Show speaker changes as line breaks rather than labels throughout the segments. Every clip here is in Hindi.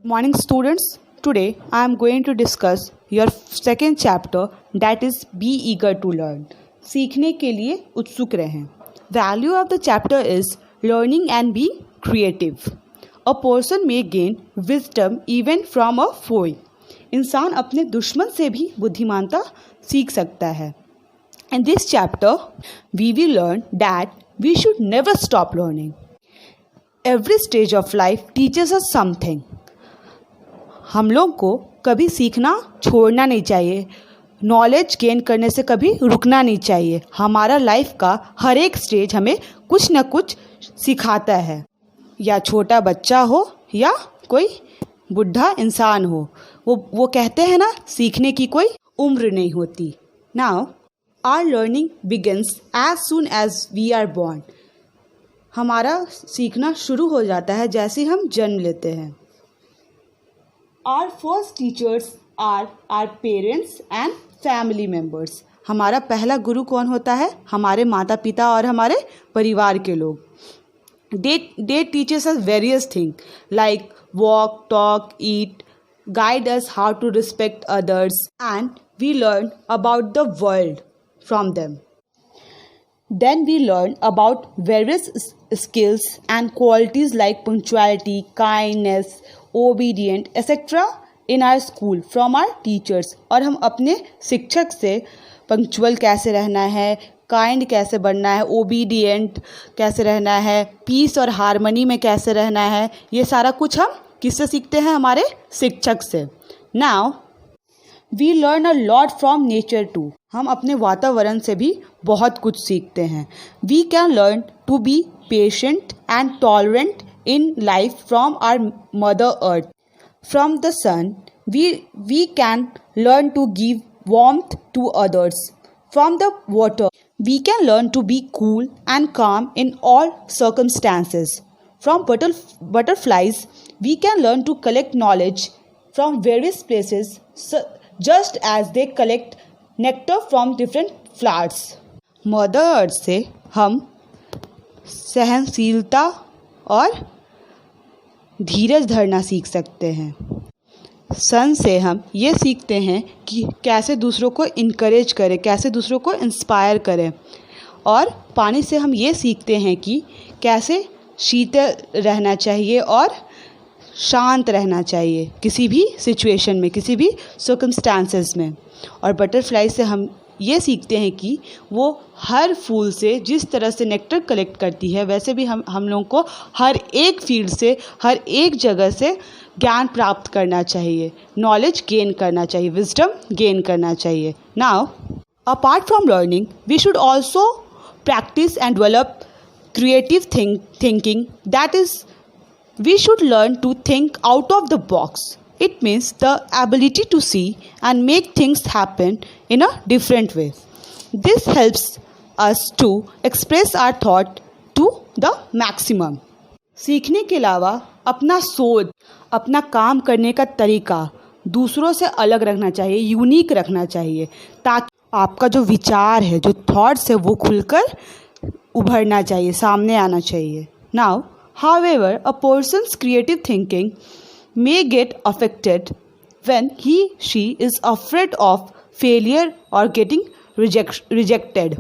Morning students, today I am going to discuss your second chapter that is be eager to learn. सीखने के लिए उत्सुक रहें. Value of the chapter is learning and being creative. A person may gain wisdom even from a foe. इंसान अपने दुश्मन से भी बुद्धिमानता सीख सकता है. In this chapter, we will learn that we should never stop learning. Every stage of life teaches us something. हम लोग को कभी सीखना छोड़ना नहीं चाहिए. नॉलेज गेन करने से कभी रुकना नहीं चाहिए. हमारा लाइफ का हर एक स्टेज हमें कुछ न कुछ सिखाता है. या छोटा बच्चा हो या कोई बुढ़ा इंसान हो, वो कहते हैं ना, सीखने की कोई उम्र नहीं होती. Now our learning begins as soon as we are born. हमारा सीखना शुरू हो जाता है जैसे हम जन्म लेते हैं. Our first teachers are our parents and family members. हमारा पहला गुरु कौन होता है? हमारे माता पिता और हमारे परिवार के लोग. They teach us various things like walk, talk, eat, guide us how to respect others, and we learn about the world from them. Then we learn about various skills and qualities like punctuality, kindness, obedient, etc. in our school from our teachers. और हम अपने शिक्षक से पंक्चुअल कैसे रहना है, काइंड कैसे बनना है, ओबीडियंट कैसे रहना है, पीस और हारमनी में कैसे रहना है, ये सारा कुछ हम किससे सीखते हैं? हमारे शिक्षक से. Now we learn a lot from nature too. हम अपने वातावरण से भी बहुत कुछ सीखते हैं. We can learn to be patient and tolerant in life from our mother earth. From the sun we can learn to give warmth to others. From the water we can learn to be cool and calm in all circumstances. From butterflies we can learn to collect knowledge from various places, just as they collect nectar from different flowers. Mother earth से हम सहनशीलता और धीरज धरना सीख सकते हैं. सन से हम ये सीखते हैं कि कैसे दूसरों को इनकरेज करें, कैसे दूसरों को इंस्पायर करें. और पानी से हम ये सीखते हैं कि कैसे शीतल रहना चाहिए और शांत रहना चाहिए किसी भी सिचुएशन में, किसी भी सर्कमस्टांसेस में. और बटरफ्लाई से हम ये सीखते हैं कि वो हर फूल से जिस तरह से नेक्टर कलेक्ट करती है, वैसे भी हम लोगों को हर एक फील्ड से, हर एक जगह से ज्ञान प्राप्त करना चाहिए, नॉलेज गेन करना चाहिए, विजडम गेन करना चाहिए. Now apart from learning we should also practise and develop creative thinking. That is we should learn to think out of the box. It means the ability to see and make things happen in a different way. This helps us to express our thought to the maximum. सीखने के अलावा अपना सोच, अपना काम करने का तरीका दूसरों से अलग रखना चाहिए, यूनिक रखना चाहिए, ताकि आपका जो विचार है, जो थॉट्स है, वो खुलकर उभरना चाहिए, सामने आना चाहिए. Now, however, a person's creative thinking may get affected when she is afraid of failure or getting rejected.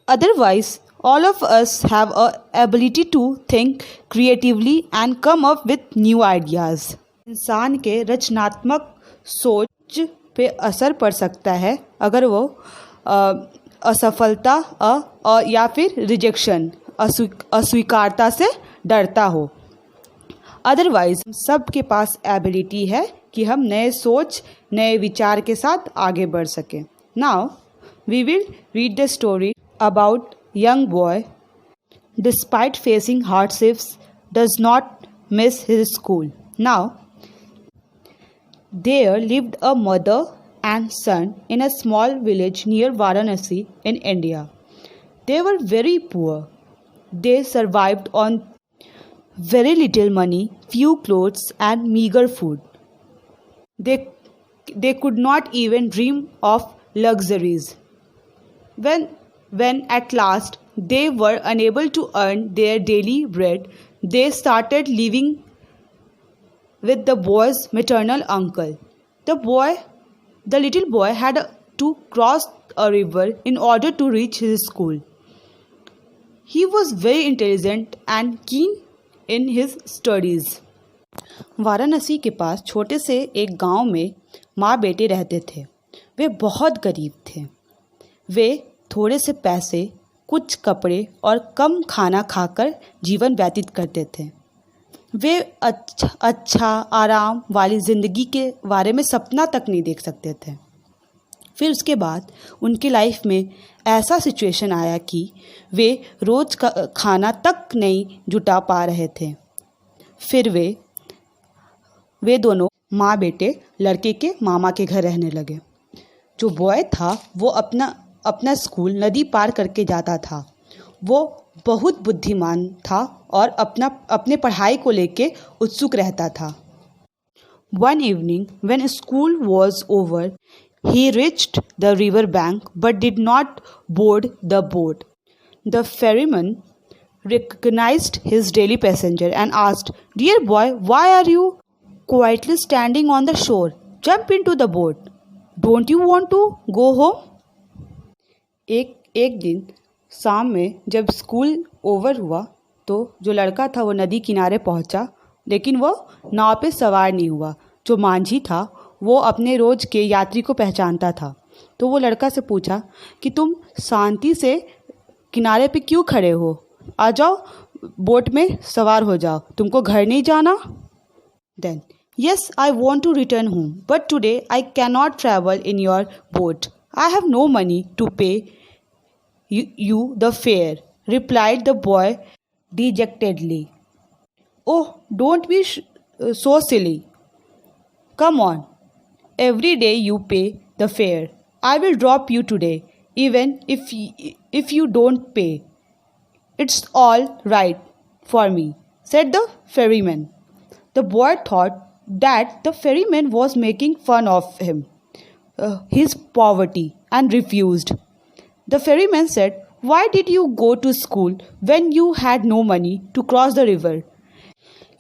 Otherwise, all of us have a ability to think creatively and come up with new ideas. इंसान के रचनात्मक सोच पे असर पड़ सकता है अगर वो असफलता या फिर रिजेक्शन, अस्वीकारता से डरता हो. अदरवाइज सबके पास एबिलिटी है कि हम नए सोच, नए विचार के साथ आगे बढ़ सकें. Now we will read the story about young boy despite facing hardships does not miss his school. Now there lived a mother and son in a small village near Varanasi in India. They were very poor. They survived on very little money, few clothes and meager food. They could not even dream of luxuries. When at last they were unable to earn their daily bread, they started living with the boy's maternal uncle. The little boy had to cross a river in order to reach his school. He was very intelligent and keen in his studies. Varanasi के पास छोटे से एक गांव में माँ बेटे रहते थे। वे बहुत गरीब थे। वे थोड़े से पैसे, कुछ कपड़े और कम खाना खाकर जीवन व्यतीत करते थे। वे अच्छा आराम वाली ज़िंदगी के बारे में सपना तक नहीं देख सकते थे। फिर उसके बाद उनकी लाइफ में ऐसा सिचुएशन आया कि वे रोज़ का खाना तक नहीं जुटा पा रहे थे। फिर वे दोनों माँ बेटे लड़के के मामा के घर रहने लगे। जो बॉय था वो अपना स्कूल नदी पार करके जाता था। वो बहुत बुद्धिमान था और अपने पढ़ाई को लेके उत्सुक रहता था। One evening when school was over, he reached the river bank but did not board the boat. The ferryman recognized his daily passenger and asked, "Dear boy, why are you quietly standing on the shore? Jump into the boat. Don't you want to go home?" एक दिन शाम में जब स्कूल ओवर हुआ तो जो लड़का था वो नदी किनारे पहुंचा, लेकिन वो नाव पे सवार नहीं हुआ। जो मांझी था वो अपने रोज़ के यात्री को पहचानता था, तो वो लड़का से पूछा कि तुम शांति से किनारे पे क्यों खड़े हो? आ जाओ, बोट में सवार हो जाओ, तुमको घर नहीं जाना? Then "Yes, I want to return home, but today I cannot travel in your boat. I have no money to pay you the fare," replied the boy dejectedly. "Oh, don't be so silly. Come on, every day you pay the fare. I will drop you today, even if you don't pay. It's all right for me," said the ferryman. The boy thought that the ferryman was making fun of his poverty, and refused. The ferryman said, "Why did you go to school when you had no money to cross the river?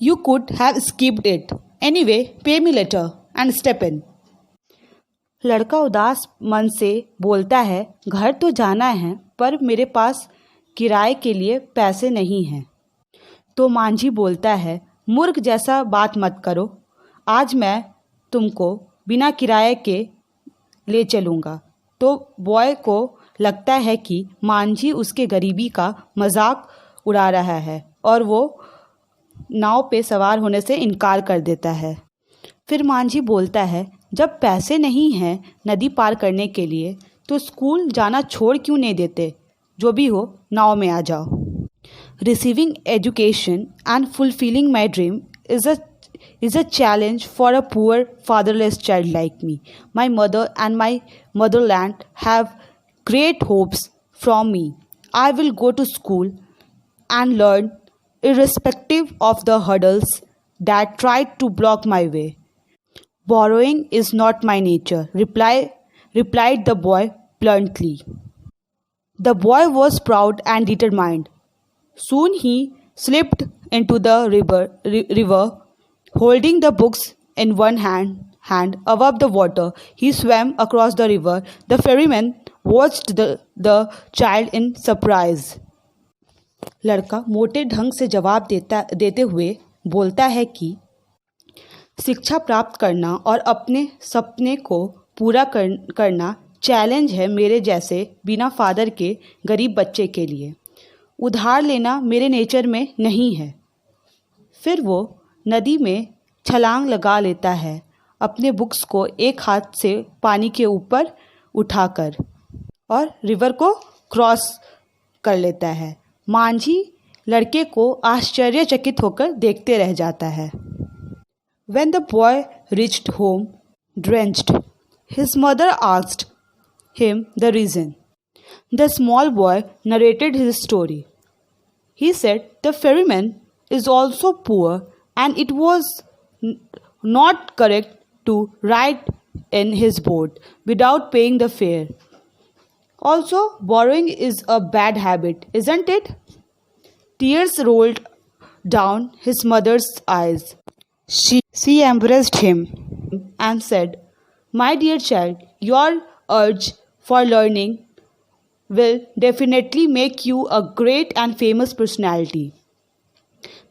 You could have skipped it. Anyway, pay me later and step in." लड़का उदास मन से बोलता है, घर तो जाना है पर मेरे पास किराए के लिए पैसे नहीं हैं। तो मांझी बोलता है, मूर्ख जैसा बात मत करो, आज मैं तुमको बिना किराए के ले चलूँगा। तो बॉय को लगता है कि मांझी उसके गरीबी का मजाक उड़ा रहा है और वो नाव पे सवार होने से इनकार कर देता है। फिर मांझी बोलता है, जब पैसे नहीं हैं नदी पार करने के लिए तो स्कूल जाना छोड़ क्यों नहीं देते? जो भी हो, नाव में आ जाओ। Receiving education and fulfilling my dream is a challenge for a poor fatherless child like me. My mother and my motherland have great hopes from me. I will go to school and learn irrespective of the hurdles that try to block my way. Borrowing is not my nature, replied the boy bluntly. The boy was proud and determined. Soon he slipped into the river, holding the books in one hand above the water. He swam across the river. The ferryman watched the child in surprise. लड़का मोटे ढंग से जवाब देते हुए बोलता है कि शिक्षा प्राप्त करना और अपने सपने को पूरा करना चैलेंज है मेरे जैसे बिना फादर के गरीब बच्चे के लिए। उधार लेना मेरे नेचर में नहीं है। फिर वो नदी में छलांग लगा लेता है, अपने बुक्स को एक हाथ से पानी के ऊपर उठाकर, और रिवर को क्रॉस कर लेता है। मांझी लड़के को आश्चर्यचकित होकर देखते रह जाता है। When the boy reached home, drenched, his mother asked him the reason. The small boy narrated his story. He said, "The ferryman is also poor and it was not correct to ride in his boat without paying the fare. Also, borrowing is a bad habit, isn't it?" Tears rolled down his mother's eyes. She embraced him and said, "My dear child, your urge for learning will definitely make you a great and famous personality."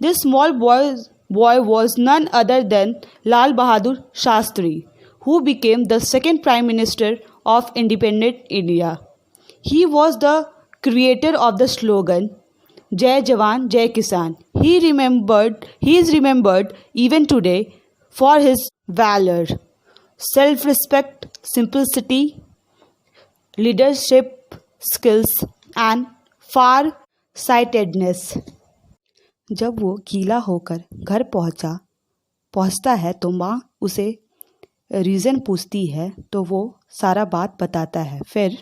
This small boy was none other than Lal Bahadur Shastri, who became the second Prime Minister of independent India. He was the creator of the slogan Jai Jawan, Jai Kisan. He is remembered even today for his valor, self-respect, simplicity, leadership skills and far-sightedness. जब वो गीला होकर घर पहुंचता है तो माँ उसे रीज़न पूछती है तो वो सारा बात बताता है। फिर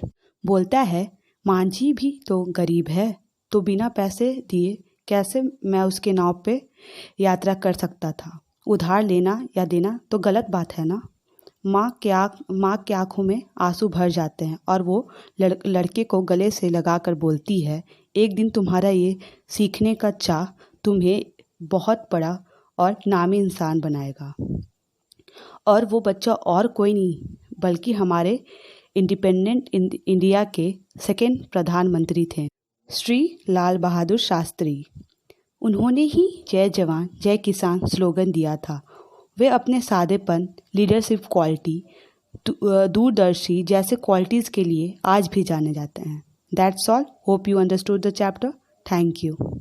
बोलता है, माँ जी भी तो गरीब है, तो बिना पैसे दिए कैसे मैं उसके नाव पे यात्रा कर सकता था। उधार लेना या देना तो गलत बात है ना। माँ के आँखों में आंसू भर जाते हैं और वो लड़के को गले से लगाकर बोलती है, एक दिन तुम्हारा ये सीखने का चाह तुम्हें बहुत बड़ा और नामी इंसान बनाएगा। और वो बच्चा और कोई नहीं बल्कि हमारे इंडिपेंडेंट इंडिया के सेकेंड प्रधानमंत्री थे, श्री लाल बहादुर शास्त्री। उन्होंने ही जय जवान जय किसान स्लोगन दिया था। वे अपने सादेपन, लीडरशिप क्वालिटी, दूरदर्शी जैसे क्वालिटीज़ के लिए आज भी जाने जाते हैं। That's all. Hope you understood the chapter. Thank you.